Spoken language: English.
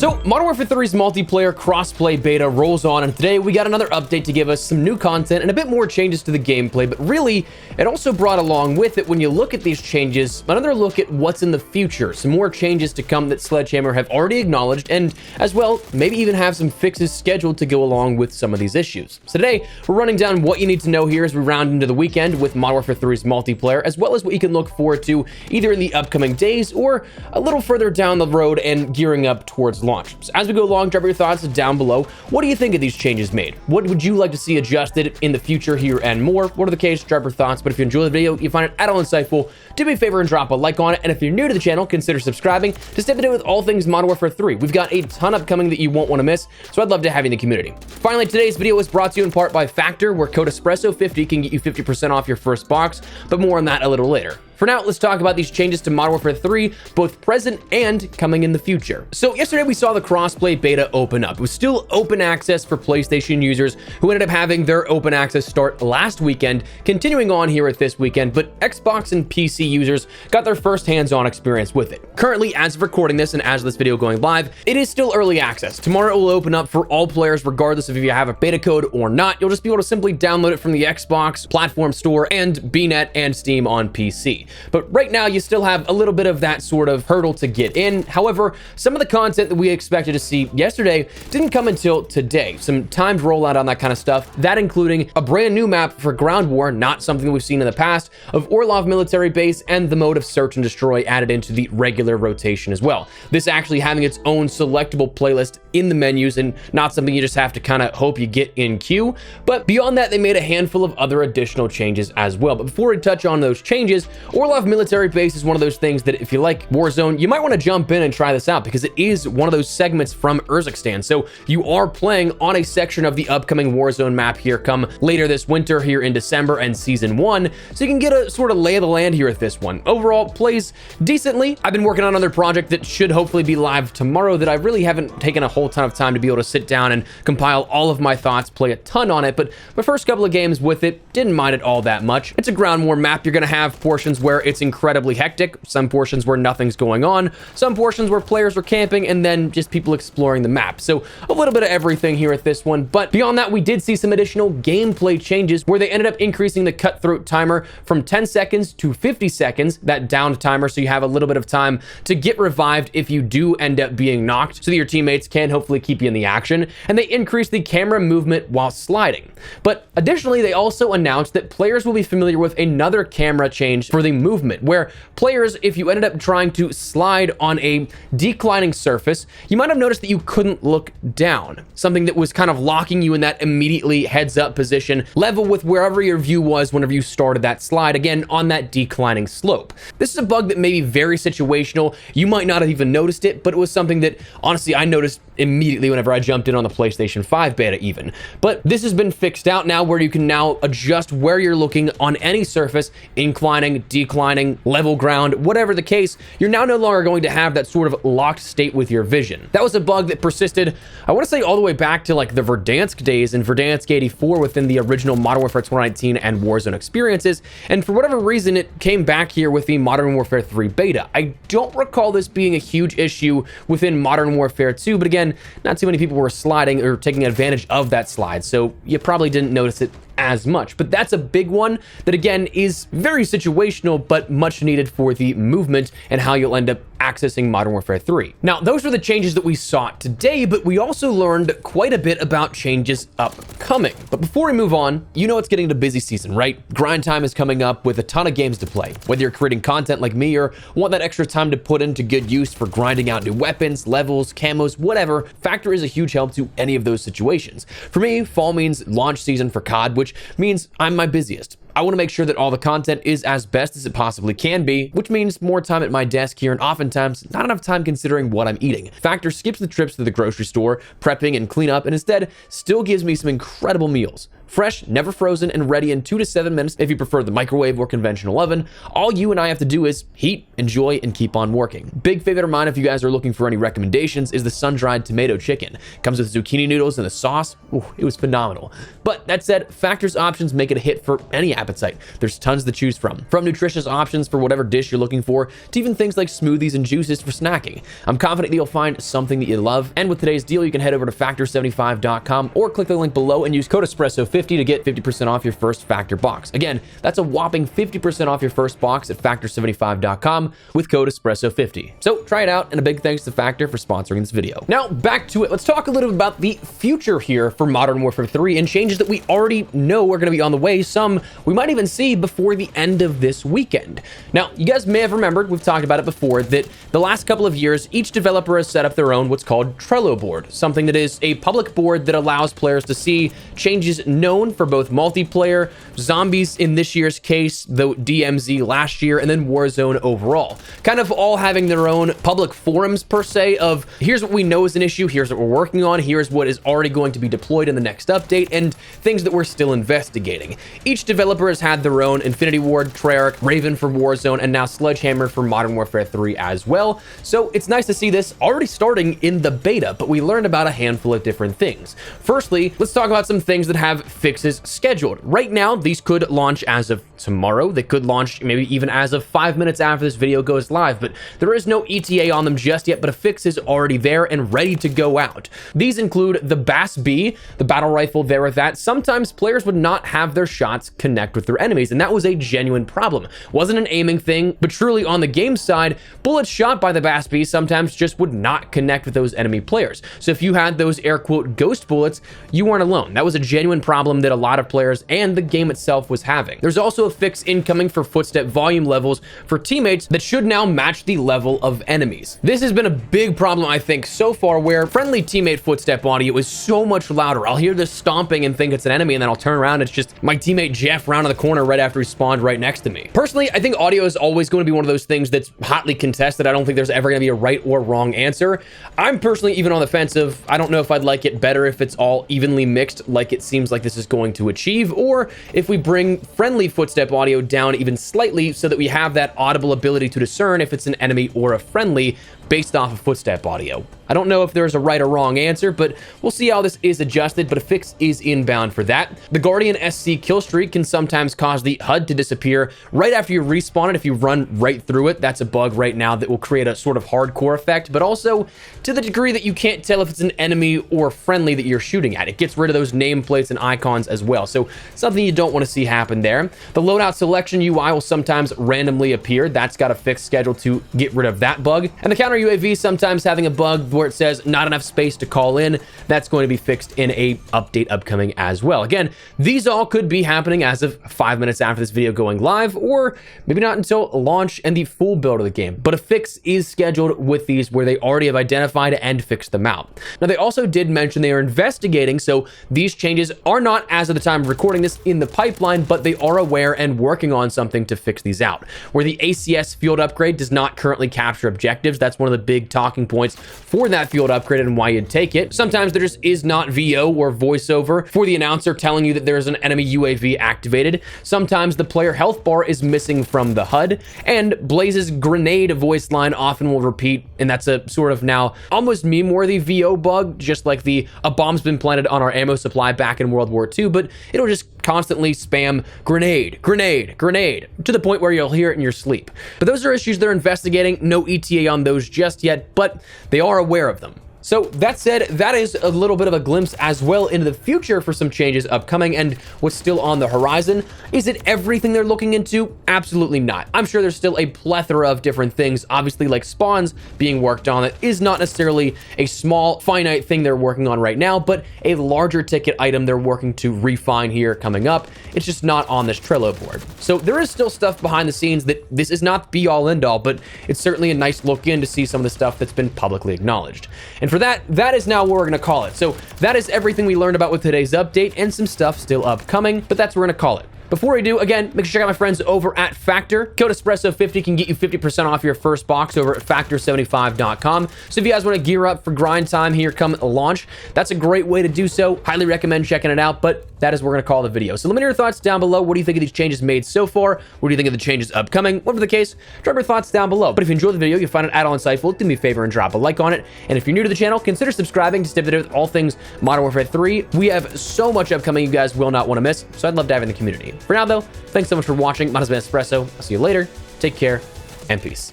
So, Modern Warfare 3's multiplayer crossplay beta rolls on, and today we got another update to give us some new content and a bit more changes to the gameplay, but really, it also brought along with it, when you look at these changes, another look at what's in the future, some more changes to come that Sledgehammer have already acknowledged, and as well, maybe even have some fixes scheduled to go along with some of these issues. So today, we're running down what you need to know here as we round into the weekend with Modern Warfare 3's multiplayer, as well as what you can look forward to either in the upcoming days or a little further down the road and gearing up towards launch. So as we go along, drop your thoughts down below. What do you think of these changes made? What would you like to see adjusted in the future here and more? What are the case? Drop your thoughts. But if you enjoy the video, you find it at all insightful, do me a favor and drop a like on it. And if you're new to the channel, consider subscribing to stay up to date with all things Modern Warfare 3. We've got a ton upcoming that you won't want to miss, so I'd love to have you in the community. Finally, today's video is brought to you in part by Factor, where code Espresso50 can get you 50% off your first box, but more on that a little later. For now, let's talk about these changes to Modern Warfare 3, both present and coming in the future. So yesterday we saw the crossplay beta open up. It was still open access for PlayStation users who ended up having their open access start last weekend, continuing on here at this weekend, but Xbox and PC users got their first hands-on experience with it. Currently, as of recording this and as this video going live, it is still early access. Tomorrow it will open up for all players, regardless of if you have a beta code or not. You'll just be able to simply download it from the Xbox platform store and BNet and Steam on PC. But right now, you still have a little bit of that sort of hurdle to get in. However, some of the content that we expected to see yesterday didn't come until today. Some timed rollout on that kind of stuff, that including a brand new map for Ground War, not something we've seen in the past, of Orlov Military Base, and the mode of Search and Destroy added into the regular rotation as well. This actually having its own selectable playlist in the menus and not something you just have to kind of hope you get in queue. But beyond that, they made a handful of other additional changes as well. But before we touch on those changes, Orlov Military Base is one of those things that if you like Warzone, you might want to jump in and try this out, because it is one of those segments from Urzikstan. So you are playing on a section of the upcoming Warzone map here come later this winter here in December and Season 1. So you can get a sort of lay of the land here at this one. Overall, plays decently. I've been working on another project that should hopefully be live tomorrow that I really haven't taken a whole ton of time to be able to sit down and compile all of my thoughts, play a ton on it, but my first couple of games with it, didn't mind it all that much. It's a ground war map. You're going to have portions where it's incredibly hectic, some portions where nothing's going on, some portions where players are camping, and then just people exploring the map. So a little bit of everything here at this one. But beyond that, we did see some additional gameplay changes where they ended up increasing the cutthroat timer from 10 seconds to 50 seconds, that downed timer, so you have a little bit of time to get revived if you do end up being knocked, so that your teammates can hopefully keep you in the action. And they increased the camera movement while sliding. But additionally, they also announced that players will be familiar with another camera change for the movement, where players, if you ended up trying to slide on a declining surface, you might have noticed that you couldn't look down, something that was kind of locking you in that immediately heads up position, level with wherever your view was whenever you started that slide, again, on that declining slope. This is a bug that may be very situational. You might not have even noticed it, but it was something that, honestly, I noticed immediately whenever I jumped in on the PlayStation 5 beta even. But this has been fixed out now, where you can now adjust where you're looking on any surface, inclining, declining, level ground, whatever the case. You're now no longer going to have that sort of locked state with your vision. That was a bug that persisted, I want to say, all the way back to like the Verdansk days and Verdansk 84 within the original Modern Warfare 2019 and Warzone experiences, and for whatever reason it came back here with the Modern Warfare 3 beta. I don't recall this being a huge issue within Modern Warfare 2, but again, not too many people were sliding or taking advantage of that slide, so you probably didn't notice it as much. But that's a big one that, again, is very situational, but much needed for the movement and how you'll end up accessing Modern Warfare 3. Now, those are the changes that we saw today, but we also learned quite a bit about changes upcoming. But before we move on, you know it's getting to busy season, right? Grind time is coming up with a ton of games to play. Whether you're creating content like me or want that extra time to put into good use for grinding out new weapons, levels, camos, whatever, Factor is a huge help to any of those situations. For me, fall means launch season for COD, which means I'm my busiest. I want to make sure that all the content is as best as it possibly can be, which means more time at my desk here and oftentimes not enough time considering what I'm eating. Factor skips the trips to the grocery store, prepping and cleanup, and instead still gives me some incredible meals. Fresh, never frozen, and ready in 2 to 7 minutes if you prefer the microwave or conventional oven. All you and I have to do is heat, enjoy, and keep on working. Big favorite of mine, if you guys are looking for any recommendations, is the sun-dried tomato chicken. Comes with zucchini noodles and the sauce. Ooh, it was phenomenal. But that said, Factor's options make it a hit for any appetite. There's tons to choose from nutritious options for whatever dish you're looking for, to even things like smoothies and juices for snacking. I'm confident that you'll find something that you love, and with today's deal, you can head over to factor75.com or click the link below and use code espresso50 to get 50% off your first Factor box. Again, that's a whopping 50% off your first box at factor75.com with code espresso50. So try it out, and a big thanks to Factor for sponsoring this video. Now back to it. Let's talk a little bit about the future here for Modern Warfare 3 and changes that we already know are going to be on the way. Some we might even see before the end of this weekend. Now, you guys may have remembered, we've talked about it before, that the last couple of years, each developer has set up their own what's called Trello board, something that is a public board that allows players to see changes known for both multiplayer, zombies in this year's case, the DMZ last year, and then Warzone overall. Kind of all having their own public forums per se of here's what we know is an issue, here's what we're working on, here's what is already going to be deployed in the next update, and things that we're still investigating. Each developer has had their own Infinity Ward, Treyarch, Raven for Warzone, and now Sledgehammer for Modern Warfare 3 as well. So it's nice to see this already starting in the beta, but we learned about a handful of different things. Firstly, let's talk about some things that have fixes scheduled. Right now, these could launch as of tomorrow. They could launch maybe even as of 5 minutes after this video goes live, but there is no ETA on them just yet, but a fix is already there and ready to go out. These include the BAS-B, the battle rifle there with that. Sometimes players would not have their shots connect with their enemies, and that was a genuine problem. Wasn't an aiming thing, but truly on the game side, bullets shot by the BAS-B sometimes just would not connect with those enemy players. So if you had those air quote ghost bullets, you weren't alone. That was a genuine problem that a lot of players and the game itself was having. There's also a fix incoming for footstep volume levels for teammates that should now match the level of enemies. This has been a big problem, I think, so far, where friendly teammate footstep audio is so much louder. I'll hear this stomping and think it's an enemy, and then I'll turn around, it's just my teammate Jeff round in the corner right after he spawned right next to me. Personally, I think audio is always going to be one of those things that's hotly contested. I don't think there's ever going to be a right or wrong answer. I'm personally even on the fence of, I don't know if I'd like it better if it's all evenly mixed like it seems like this is going to achieve, or if we bring friendly footstep audio down even slightly so that we have that audible ability to discern if it's an enemy or a friendly based off of footstep audio. I don't know if there's a right or wrong answer, but we'll see how this is adjusted, but a fix is inbound for that. The Guardian SC kill streak can sometimes cause the HUD to disappear right after you respawn it if you run right through it. That's a bug right now that will create a sort of hardcore effect, but also to the degree that you can't tell if it's an enemy or friendly that you're shooting at. It gets rid of those nameplates and icons as well, so something you don't want to see happen there. The loadout selection UI will sometimes randomly appear. That's got a fix scheduled to get rid of that bug. And the counter UAV sometimes having a bug where it says not enough space to call in. That's going to be fixed in a update upcoming as well. Again, these all could be happening as of 5 minutes after this video going live, or maybe not until launch and the full build of the game. But a fix is scheduled with these where they already have identified and fixed them out. Now, they also did mention they are investigating, so these changes are not, as of the time of recording this, in the pipeline, but they are aware and working on something to fix these out. Where the ACS field upgrade does not currently capture objectives, that's one of the big talking points for that field upgrade and why you'd take it. Sometimes there just is not VO or voiceover for the announcer telling you that there's an enemy UAV activated. Sometimes the player health bar is missing from the HUD, and Blaze's grenade voice line often will repeat, and that's a sort of now almost meme-worthy VO bug, just like the a bomb's been planted on our ammo supply back in World War II, but it'll just constantly spam grenade, grenade, grenade, to the point where you'll hear it in your sleep. But those are issues they're investigating. No ETA on those just yet, but they are aware of them. So that said, that is a little bit of a glimpse as well into the future for some changes upcoming and what's still on the horizon. Is it everything they're looking into? Absolutely not. I'm sure there's still a plethora of different things, obviously, like spawns being worked on. That is not necessarily a small, finite thing they're working on right now, but a larger ticket item they're working to refine here coming up. It's just not on this Trello board. So there is still stuff behind the scenes that this is not be all end all, but it's certainly a nice look in to see some of the stuff that's been publicly acknowledged. And for that is now what we're going to call it. So that is everything we learned about with today's update, and some stuff still upcoming, but that's what we're going to call it. Before we do, again, make sure to check out my friends over at Factor. Code Espresso50 can get you 50% off your first box over at factor75.com. So if you guys want to gear up for grind time here come launch, that's a great way to do so. Highly recommend checking it out, but that is what we're going to call the video. So let me know your thoughts down below. What do you think of these changes made so far? What do you think of the changes upcoming? Whatever the case, drop your thoughts down below. But if you enjoyed the video, you find it at all insightful, do me a favor and drop a like on it. And if you're new to the channel, consider subscribing to stay up to date with all things Modern Warfare 3. We have so much upcoming you guys will not want to miss, so I'd love to have you in the community. For now, though, thanks so much for watching. Mine has been Espresso. I'll see you later. Take care, and peace.